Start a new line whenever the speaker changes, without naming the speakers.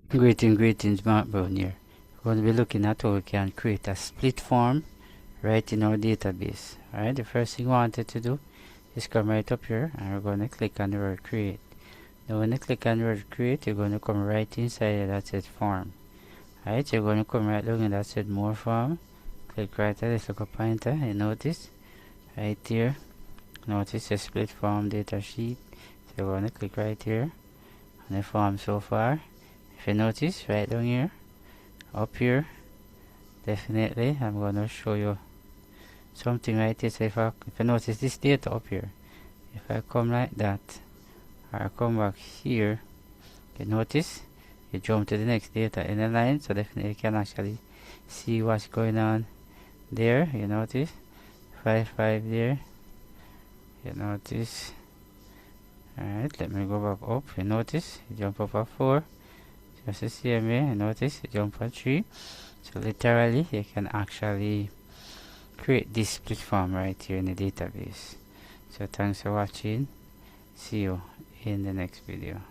Greetings, Mark Brown here. We're going to be looking at how we can create a split form right in our database. Alright, the first thing we wanted to do is come right up here and we're going to click on the word create. Now when you click on the word create, you're going to come right inside that said form. Alright, you're going to come right down in that said more form. Click right at this little pointer, you notice right here. Notice the split form data sheet. So you're going to click right here on the form so far. If you notice right down here, up here, definitely I'm going to show you something right here. So if you notice this data up here, if I come like that, or I come back here, you notice you jump to the next data in the line, so definitely you can actually see what's going on there. You notice 5 there, you notice. Alright, let me go back up. You notice you jump up at 4, just the same way. You notice you jump at 3. So literally you can actually create this split form right here in the database. So thanks for watching. See you in the next video.